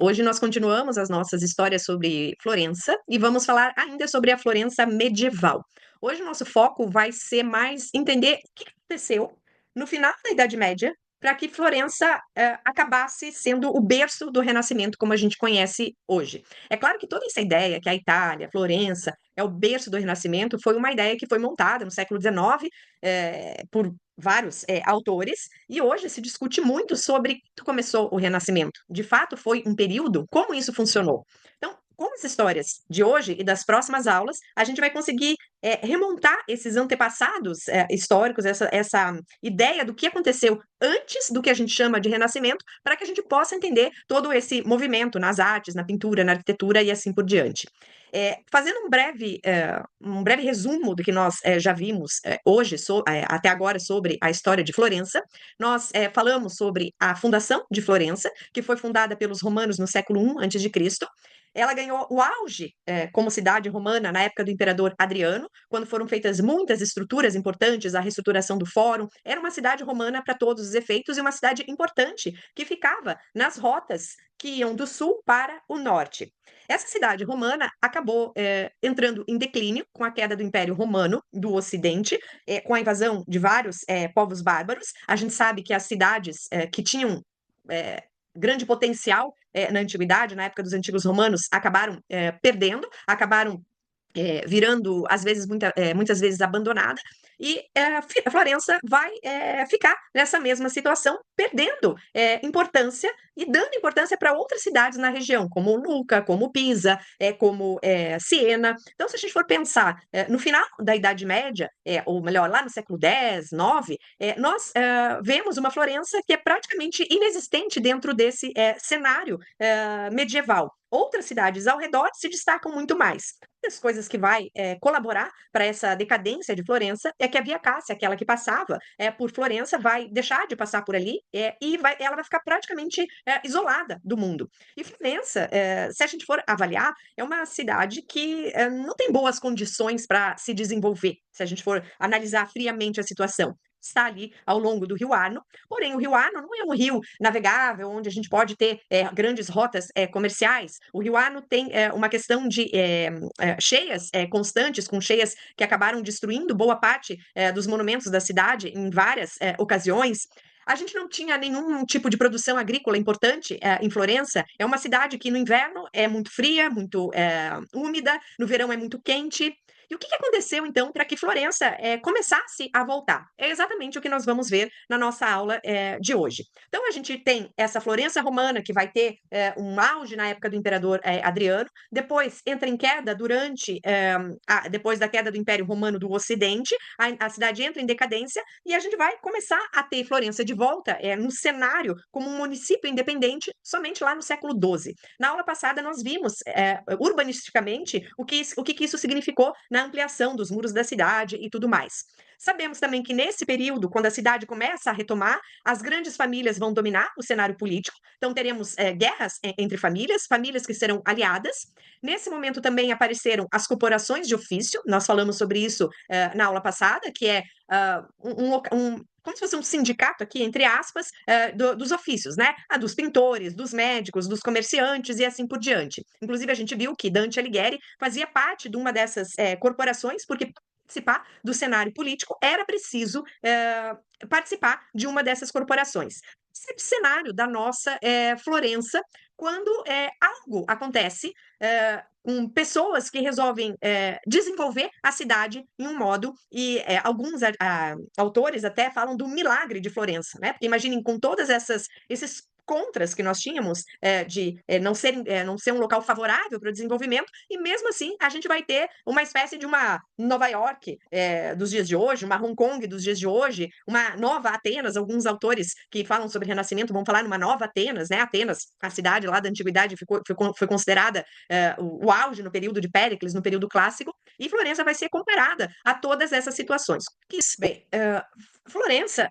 Hoje nós continuamos as nossas histórias sobre Florença e vamos falar ainda sobre a Florença medieval. Hoje o nosso foco vai ser mais entender o que aconteceu no final da Idade Média para que Florença acabasse sendo o berço do Renascimento como a gente conhece hoje. É claro que toda essa ideia que a Itália, Florença, é o berço do Renascimento, foi uma ideia que foi montada no século XIX por vários autores, e hoje se discute muito sobre como começou o Renascimento. De fato, foi um período, como isso funcionou. Então, com as histórias de hoje e das próximas aulas, a gente vai conseguir remontar esses antepassados históricos, essa ideia do que aconteceu antes do que a gente chama de Renascimento, para que a gente possa entender todo esse movimento nas artes, na pintura, na arquitetura e assim por diante. Fazendo um breve resumo do que nós já vimos hoje, até agora, sobre a história de Florença, nós falamos sobre a fundação de Florença, que foi fundada pelos romanos no século I a.C. Ela ganhou o auge como cidade romana na época do imperador Adriano, quando foram feitas muitas estruturas importantes, a reestruturação do Fórum. Era uma cidade romana para todos os efeitos e uma cidade importante que ficava nas rotas que iam do sul para o norte. Essa cidade romana acabou entrando em declínio com a queda do Império Romano do Ocidente, com a invasão de vários povos bárbaros. A gente sabe que as cidades que tinham grande potencial na antiguidade, na época dos antigos romanos, acabaram perdendo, acabaram virando, às vezes, muitas vezes abandonada, e a Florença vai ficar nessa mesma situação, perdendo importância e dando importância para outras cidades na região, como Lucca, como Pisa, como Siena. Então, se a gente for pensar no final da Idade Média, ou melhor, lá no século X, IX, nós vemos uma Florença que é praticamente inexistente dentro desse cenário medieval. Outras cidades ao redor se destacam muito mais. Uma das coisas que vai colaborar para essa decadência de Florença é que a Via Cássia, aquela que passava por Florença, vai deixar de passar por ali e ela vai ficar praticamente isolada do mundo. E Florença, se a gente for avaliar, é uma cidade que não tem boas condições para se desenvolver, se a gente for analisar friamente a situação. Está ali ao longo do Rio Arno, porém o Rio Arno não é um rio navegável onde a gente pode ter grandes rotas comerciais. O Rio Arno tem uma questão de cheias constantes, com cheias que acabaram destruindo boa parte dos monumentos da cidade em várias ocasiões. A gente não tinha nenhum tipo de produção agrícola importante em Florença. É uma cidade que no inverno é muito fria, muito úmida, no verão é muito quente. E o que aconteceu, então, para que Florença começasse a voltar? É exatamente o que nós vamos ver na nossa aula de hoje. Então, a gente tem essa Florença romana, que vai ter um auge na época do imperador Adriano, depois entra em queda depois da queda do Império Romano do Ocidente, a cidade entra em decadência, e a gente vai começar a ter Florença de volta no cenário como um município independente somente lá no século XII. Na aula passada, nós vimos urbanisticamente o que isso significou na ampliação dos muros da cidade e tudo mais. Sabemos também que nesse período, quando a cidade começa a retomar, as grandes famílias vão dominar o cenário político, então teremos guerras entre famílias, famílias que serão aliadas. Nesse momento também apareceram as corporações de ofício, nós falamos sobre isso na aula passada, que é como se fosse um sindicato aqui, entre aspas, dos ofícios, né? Dos pintores, dos médicos, dos comerciantes e assim por diante. Inclusive, a gente viu que Dante Alighieri fazia parte de uma dessas corporações, porque participar do cenário político era preciso participar de uma dessas corporações. Esse é o cenário da nossa Florença, quando algo acontece com pessoas que resolvem desenvolver a cidade em um modo, e alguns autores até falam do milagre de Florença, né? Porque imaginem, com todas esses contras que nós tínhamos de não ser um local favorável para o desenvolvimento, e mesmo assim a gente vai ter uma espécie de uma Nova York dos dias de hoje, uma Hong Kong dos dias de hoje, uma nova Atenas. Alguns autores que falam sobre Renascimento vão falar numa nova Atenas, né? Atenas, a cidade lá da antiguidade, foi considerada o auge no período de Péricles, no período clássico, e Florença vai ser comparada a todas essas situações. Bem, Florença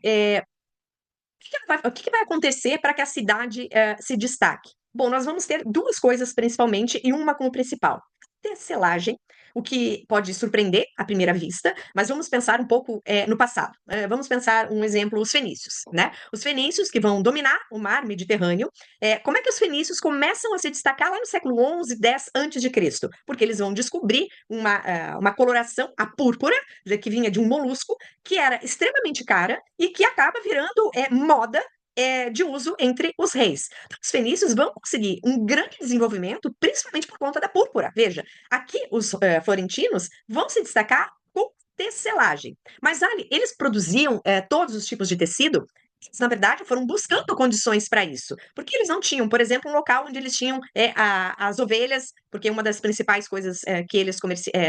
o que vai acontecer para que a cidade se destaque? Bom, nós vamos ter duas coisas principalmente, e uma como principal. Tecelagem. o que pode surpreender à primeira vista, mas vamos pensar um pouco no passado. Vamos pensar um exemplo, os fenícios, né? Os fenícios que vão dominar o mar Mediterrâneo. Como é que os fenícios começam a se destacar lá no século 11, 10 antes de Cristo? Porque eles vão descobrir uma coloração, a púrpura, que vinha de um molusco, que era extremamente cara e que acaba virando moda de uso entre os reis. Então, os fenícios vão conseguir um grande desenvolvimento, principalmente por conta da púrpura. Veja, aqui os florentinos vão se destacar com tecelagem. Mas ali, eles produziam todos os tipos de tecido. Eles, na verdade, foram buscando condições para isso, porque eles não tinham, por exemplo, um local onde eles tinham as ovelhas, porque uma das principais coisas que eles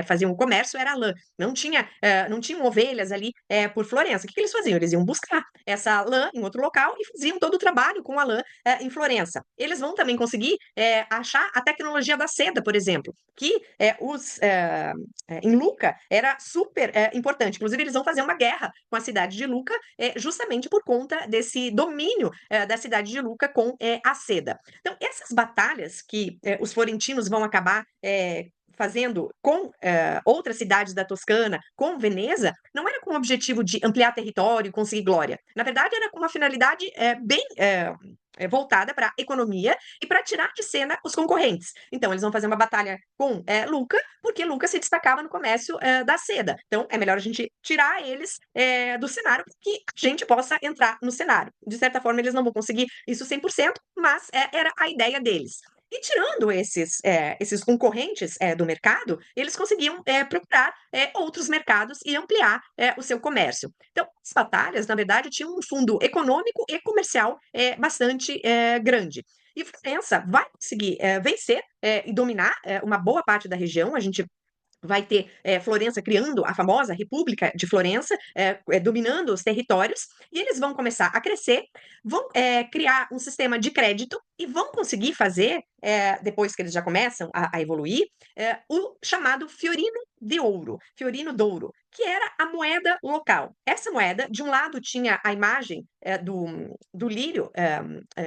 faziam o comércio era a lã. Não tinham ovelhas ali por Florença. O que eles faziam? Eles iam buscar essa lã em outro local e faziam todo o trabalho com a lã em Florença. Eles vão também conseguir achar a tecnologia da seda, por exemplo, que em Luca era super importante. Inclusive, eles vão fazer uma guerra com a cidade de Luca, justamente por conta desse domínio da cidade de Luca com a seda. Então, essas batalhas que os florentinos vão acabar fazendo com outras cidades da Toscana, com Veneza, não era com o objetivo de ampliar território e conseguir glória. Na verdade, era com uma finalidade bem voltada para a economia e para tirar de cena os concorrentes. Então, eles vão fazer uma batalha com Luca, porque Luca se destacava no comércio da seda. Então, é melhor a gente tirar eles do cenário para que a gente possa entrar no cenário. De certa forma, eles não vão conseguir isso 100%, mas era a ideia deles. E tirando esses concorrentes do mercado, eles conseguiam procurar outros mercados e ampliar o seu comércio. Então, as batalhas, na verdade, tinham um fundo econômico e comercial bastante grande. E Florença vai conseguir vencer e dominar uma boa parte da região. A gente vai ter Florença criando a famosa República de Florença, dominando os territórios, e eles vão começar a crescer, vão criar um sistema de crédito e vão conseguir fazer, depois que eles já começam a evoluir, o chamado Fiorino d'Ouro, que era a moeda local. Essa moeda, de um lado, tinha a imagem do lírio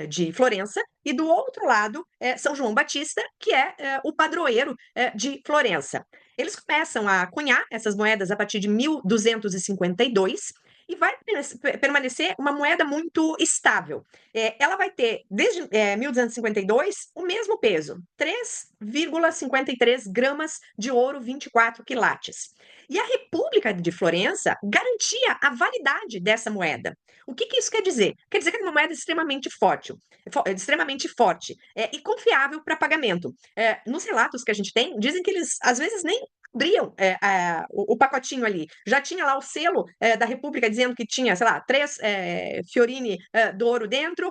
de Florença, e do outro lado, São João Batista, que é o padroeiro de Florença. Eles começam a cunhar essas moedas a partir de 1252 e vai permanecer uma moeda muito estável. Ela vai ter, desde 1252, o mesmo peso, 3,53 gramas de ouro, 24 quilates. E a República de Florença garantia a validade dessa moeda. O que isso quer dizer? Quer dizer que é uma moeda extremamente forte e confiável para pagamento. Nos relatos que a gente tem, dizem que eles, às vezes, nem abriam o pacotinho ali. Já tinha lá o selo da República dizendo que tinha, sei lá, 3 fiorini d'ouro dentro.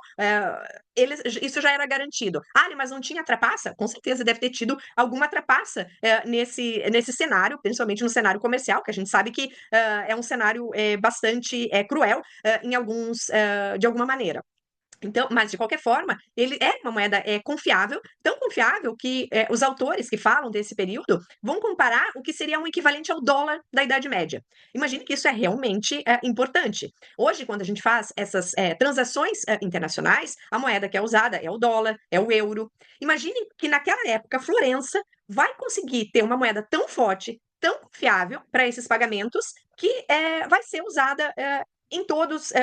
Isso já era garantido. Mas não tinha trapaça? Com certeza deve ter tido alguma trapaça nesse cenário, principalmente no cenário comercial, que a gente sabe que é um cenário bastante cruel de alguma maneira. Então, mas de qualquer forma, ele é uma moeda confiável, tão confiável que os autores que falam desse período vão comparar o que seria um equivalente ao dólar da Idade Média. Imagine que isso é realmente importante. Hoje, quando a gente faz essas transações internacionais, a moeda que é usada é o dólar, é o euro. Imagine que naquela época, Florença vai conseguir ter uma moeda tão forte, tão confiável para esses pagamentos, que vai ser usada em todos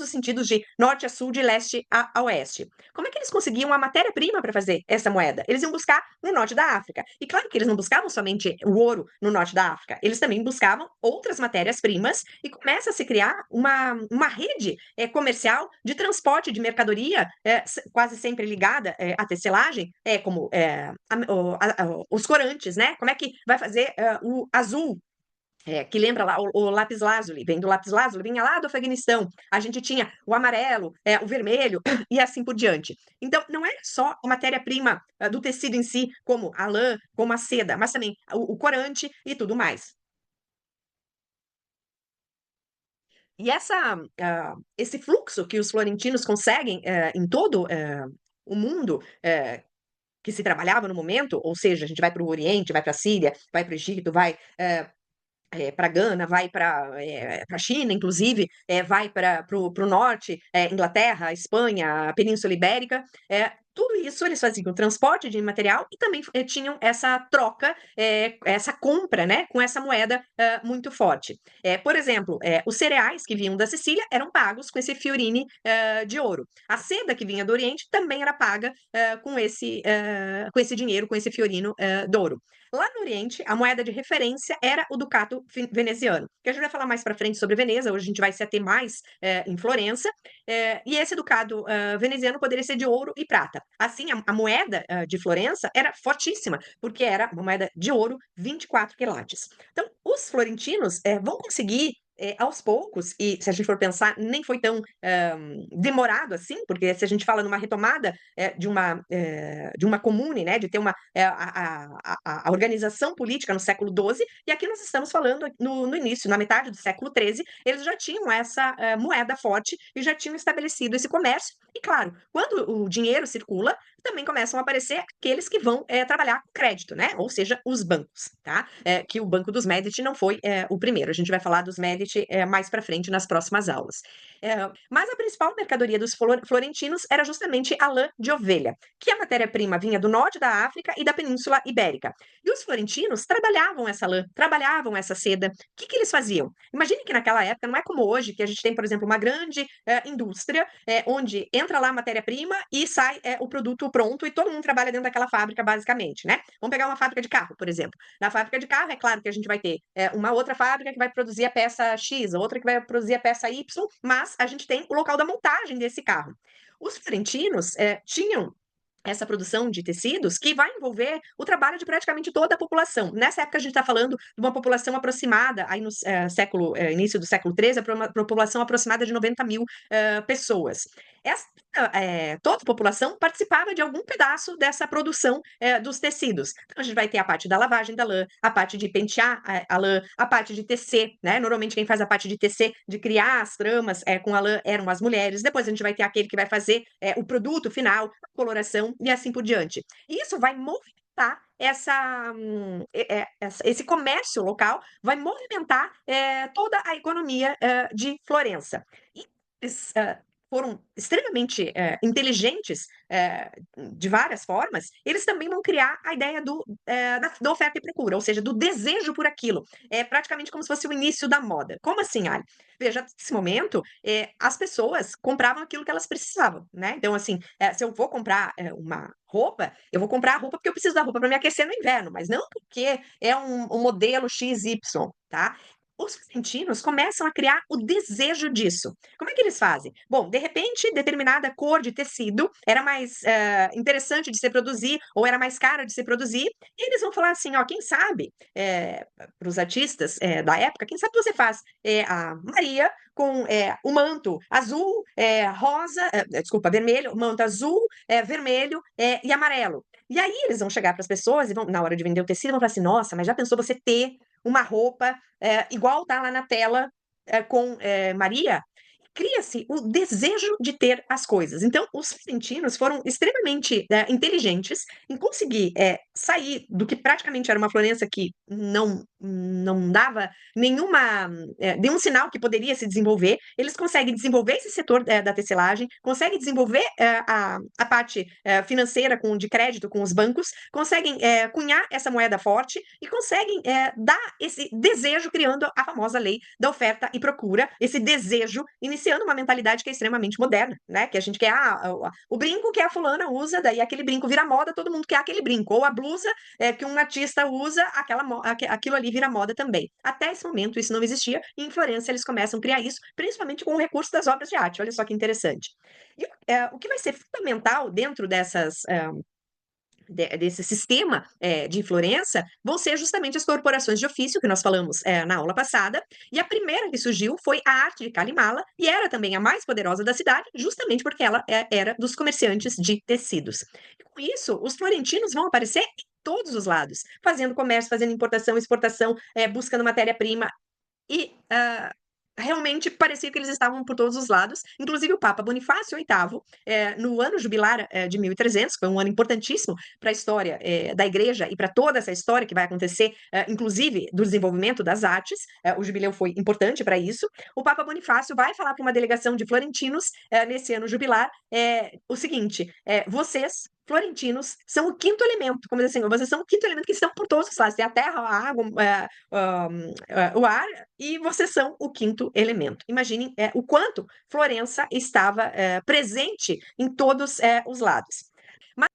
os sentidos, de norte a sul, de leste a oeste. Como é que eles conseguiam a matéria-prima para fazer essa moeda? Eles iam buscar no norte da África. E claro que eles não buscavam somente o ouro no norte da África, eles também buscavam outras matérias-primas, e começa a se criar uma rede comercial de transporte de mercadoria, quase sempre ligada à tecelagem, como os corantes, né? Como é que vai fazer o azul, que lembra lá o lápis lazuli, vem do lápis lazuli, vinha lá do Afeganistão. A gente tinha o amarelo, o vermelho e assim por diante. Então, não é só a matéria-prima do tecido em si, como a lã, como a seda, mas também o corante e tudo mais. E esse fluxo que os florentinos conseguem em todo o mundo, que se trabalhava no momento, ou seja, a gente vai para o Oriente, vai para a Síria, vai para o Egito, vai para Gana, vai para a China, inclusive, vai para o norte, Inglaterra, Espanha, a Península Ibérica. tudo isso eles faziam o transporte de material e também tinham essa troca, essa compra, né, com essa moeda muito forte. Por exemplo, os cereais que vinham da Sicília eram pagos com esse fiorini de ouro. A seda que vinha do Oriente também era paga com esse dinheiro, com esse fiorino de ouro. Lá no Oriente, a moeda de referência era o ducato veneziano, que a gente vai falar mais para frente sobre Veneza, hoje a gente vai se ater mais em Florença, e esse ducado veneziano poderia ser de ouro e prata. Assim, a moeda de Florença era fortíssima, porque era uma moeda de ouro 24 quilates. Então, os florentinos vão conseguir aos poucos, e se a gente for pensar, nem foi tão demorado assim, porque se a gente fala numa retomada de uma comune, né, de ter a organização política no século XII, e aqui nós estamos falando no início, na metade do século XIII, eles já tinham essa moeda forte e já tinham estabelecido esse comércio. E claro, quando o dinheiro circula, também começam a aparecer aqueles que vão trabalhar com crédito, né? Ou seja, os bancos, tá? Que o Banco dos Medici não foi o primeiro. A gente vai falar dos Medici mais para frente nas próximas aulas. Mas a principal mercadoria dos florentinos era justamente a lã de ovelha, que a matéria-prima vinha do norte da África e da Península Ibérica. E os florentinos trabalhavam essa lã, trabalhavam essa seda. O que eles faziam? Imagine que naquela época, não é como hoje, que a gente tem, por exemplo, uma grande indústria onde entra lá a matéria-prima e sai o produto pronto e todo mundo trabalha dentro daquela fábrica, basicamente, né? Vamos pegar uma fábrica de carro, por exemplo. Na fábrica de carro, é claro que a gente vai ter uma outra fábrica que vai produzir a peça X, outra que vai produzir a peça Y, mas a gente tem o local da montagem desse carro. Os florentinos tinham essa produção de tecidos que vai envolver o trabalho de praticamente toda a população. Nessa época, a gente está falando de uma população aproximada, aí no início do século XIII, uma população aproximada de 90 mil pessoas. Toda a população participava de algum pedaço dessa produção dos tecidos. Então, a gente vai ter a parte da lavagem da lã, a parte de pentear a lã, a parte de tecer, né? Normalmente, quem faz a parte de tecer, de criar as tramas com a lã, eram as mulheres. Depois, a gente vai ter aquele que vai fazer o produto final, a coloração e assim por diante. E isso vai movimentar esse comércio local, vai movimentar toda a economia de Florença. E eles foram extremamente inteligentes de várias formas, eles também vão criar a ideia da oferta e procura, ou seja, do desejo por aquilo. É praticamente como se fosse o início da moda. Como assim, Ali? Veja, nesse momento, as pessoas compravam aquilo que elas precisavam, né? Então, assim, se eu vou comprar uma roupa, eu vou comprar a roupa porque eu preciso da roupa para me aquecer no inverno, mas não porque é um modelo XY, tá? Os florentinos começam a criar o desejo disso. Como é que eles fazem? Bom, de repente, determinada cor de tecido era mais interessante de se produzir ou era mais cara de se produzir, e eles vão falar assim, ó, quem sabe, para os artistas da época, quem sabe você faz a Maria com o manto azul, rosa, desculpa, vermelho, manto azul, vermelho e amarelo. E aí eles vão chegar para as pessoas e vão, na hora de vender o tecido, vão falar assim, nossa, mas já pensou você ter uma roupa igual tá lá na tela com Maria? Cria-se o desejo de ter as coisas. Então, os florentinos foram extremamente inteligentes em conseguir sair do que praticamente era uma Florença que não dava nenhum sinal que poderia se desenvolver. Eles conseguem desenvolver esse setor da tecelagem, conseguem desenvolver a parte financeira de crédito com os bancos, conseguem cunhar essa moeda forte e conseguem dar esse desejo, criando a famosa lei da oferta e procura, esse desejo iniciando uma mentalidade que é extremamente moderna, né? Que a gente quer o brinco que a fulana usa, daí aquele brinco vira moda, todo mundo quer aquele brinco, ou a blusa que um artista usa, aquilo ali vira moda também. Até esse momento isso não existia, e em Florença eles começam a criar isso, principalmente com o recurso das obras de arte. Olha só que interessante. E o que vai ser fundamental dentro desse sistema de Florença vão ser justamente as corporações de ofício, que nós falamos na aula passada, e a primeira que surgiu foi a arte de Calimala, e era também a mais poderosa da cidade, justamente porque ela era dos comerciantes de tecidos. E com isso, os florentinos vão aparecer em todos os lados, fazendo comércio, fazendo importação, exportação, buscando matéria-prima, e realmente parecia que eles estavam por todos os lados. Inclusive o Papa Bonifácio VIII, no ano jubilar de 1300, foi um ano importantíssimo para a história da Igreja e para toda essa história que vai acontecer, inclusive do desenvolvimento das artes. O jubileu foi importante para isso. O Papa Bonifácio vai falar para uma delegação de florentinos nesse ano jubilar o seguinte: vocês florentinos são o quinto elemento, como diz assim, vocês são o quinto elemento que estão por todos os lados, tem a terra, a água, o ar, e vocês são o quinto elemento. Imaginem o quanto Florença estava presente em todos os lados. Mas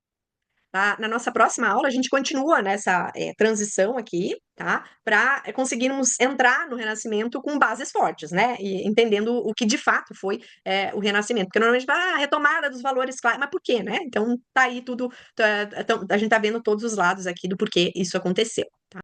na nossa próxima aula, a gente continua nessa transição aqui, tá? Para conseguirmos entrar no Renascimento com bases fortes, né? E entendendo o que de fato foi o Renascimento. Porque normalmente fala, a retomada dos valores clássicos, mas por quê, né? Então, tá aí tudo, a gente tá vendo todos os lados aqui do porquê isso aconteceu, tá?